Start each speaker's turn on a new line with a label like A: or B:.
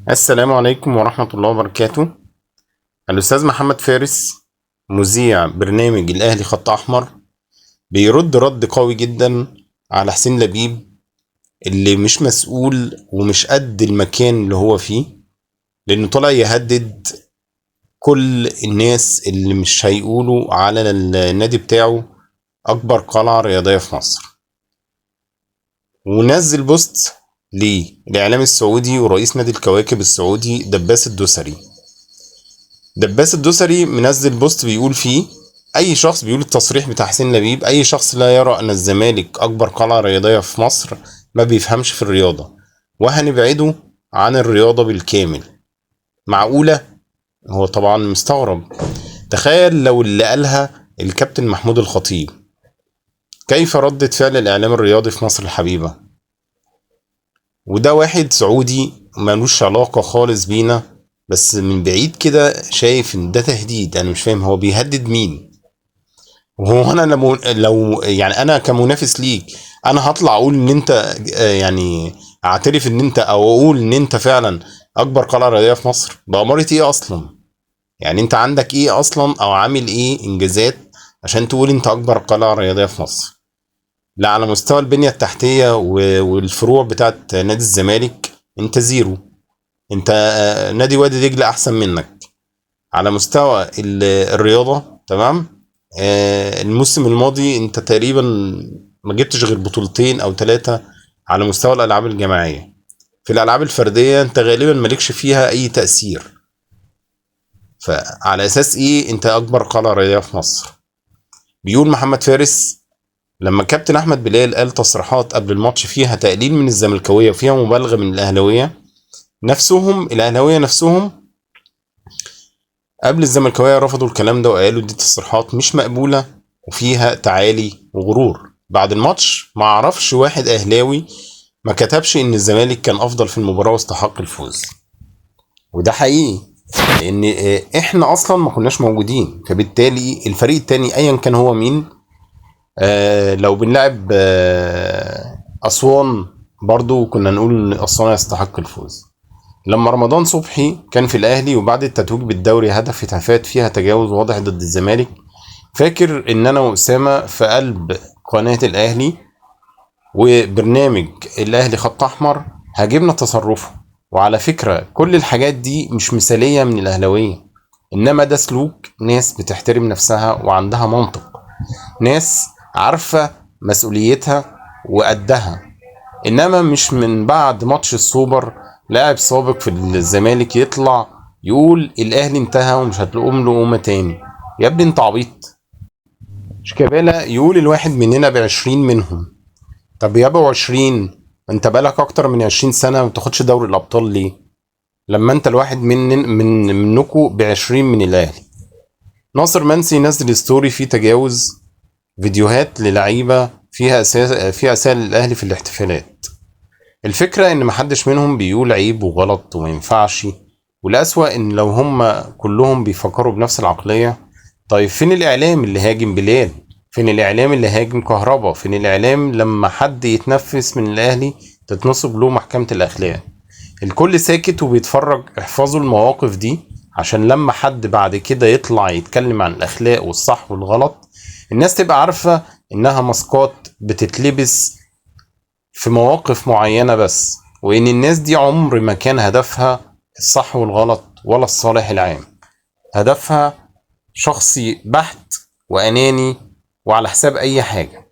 A: السلام عليكم ورحمة الله وبركاته. الأستاذ محمد فارس مذيع برنامج الأهلي خط أحمر بيرد رد قوي جدا على حسين لبيب اللي مش مسؤول ومش قد المكان اللي هو فيه، لأنه طلع يهدد كل الناس اللي مش هيقولوا على النادي بتاعه أكبر قلعة رياضية في مصر. ونزل بوست للإعلام السعودي ورئيس نادي الكواكب السعودي دباس الدوسري. دباس الدوسري منزل بوست بيقول فيه: اي شخص، بيقول التصريح بتاع حسين لبيب، اي شخص لا يرى ان الزمالك اكبر قلعة رياضية في مصر ما بيفهمش في الرياضة، وهنبعده عن الرياضة بالكامل. معقولة؟ هو طبعا مستغرب. تخيل لو اللي قالها الكابتن محمود الخطيب، كيف ردة فعل الاعلام الرياضي في مصر الحبيبة؟ وده واحد سعودي ملوش علاقة خالص بينا، بس من بعيد كده شايف ان ده تهديد. انا مش فاهم هو بيهدد مين. وهو انا لو يعني انا كمنافس ليك، انا هطلع اقول ان انت يعني اعترف ان انت، او اقول ان انت فعلا اكبر قلعه رياضيه في مصر؟ بأمارة ايه اصلا؟ يعني انت عندك ايه اصلا، او عامل ايه انجازات عشان تقول انت اكبر قلعه رياضيه في مصر؟ لا، على مستوى البنيه التحتيه والفروع بتاعت نادي الزمالك انت زيرو. انت نادي وادي دجله احسن منك على مستوى الرياضة. تمام. الموسم الماضي انت تقريبا ما جبتش غير بطولتين او ثلاثة على مستوى الالعاب الجماعية. في الالعاب الفردية انت غالبا مالكش فيها اي تأثير. فعلى اساس ايه انت اكبر قلعة رياضية في مصر؟ بيقول محمد فارس: لما كابتن احمد بلال قال تصريحات قبل الماتش فيها تقليل من الزملكاوية وفيها مبالغة من الاهلاوية نفسهم قبل الزملكاويه رفضوا الكلام ده وقالوا دي تصريحات مش مقبوله وفيها تعالي وغرور. بعد الماتش ما اعرفش واحد اهلاوي ما كتبش ان الزمالك كان افضل في المباراه واستحق الفوز. وده حقيقي، لان احنا اصلا ما كناش موجودين، فبالتالي الفريق التاني ايا كان هو مين، لو بنلعب اسوان برضو كنا نقول ان اسوان يستحق الفوز. لما رمضان صبحي كان في الاهلي وبعد التتويج بالدوري هدف هتافات فيها تجاوز واضح ضد الزمالك، فاكر ان انا واسامه في قلب قناه الاهلي وبرنامج الاهلي خط احمر هاجمنا تصرفه. وعلى فكره كل الحاجات دي مش مثاليه من الاهلاويه، انما ده سلوك ناس بتحترم نفسها وعندها منطق، ناس عارفه مسؤوليتها وقدها. انما مش من بعد ماتش السوبر لاعب سابق في الزمالك يطلع يقول الاهلي انتهى ومش هتقوم له قومه تاني. يا ابني انت عبيط. شيكابالا يقول الواحد مننا ب20 منهم. طب يا ابو 20، انت بقالك اكتر من 20 سنه ما بتاخدش دوري الابطال ليه؟ لما انت الواحد منكم ب20 من الاهلي. ناصر منسي نزل ستوري فيه تجاوز فيديوهات للعيبه فيها اسامي الاهلي في الاحتفالات. الفكرة ان محدش منهم بيقول عيب وغلط وما ينفعش، والأسوأ ان لو هم كلهم بيفكروا بنفس العقلية. طيب فين الاعلام اللي هاجم بلال؟ فين الاعلام اللي هاجم كهربا؟ فين الاعلام لما حد يتنفس من الاهلي تتنصب له محكمة الاخلاق؟ الكل ساكت وبيتفرج. احفظوا المواقف دي عشان لما حد بعد كده يطلع يتكلم عن الاخلاق والصح والغلط، الناس تبقى عارفة انها ماسكات بتتلبس في مواقف معينة بس، وإن الناس دي عمر ما كان هدفها الصح والغلط ولا الصالح العام. هدفها شخصي بحت وأناني وعلى حساب أي حاجة.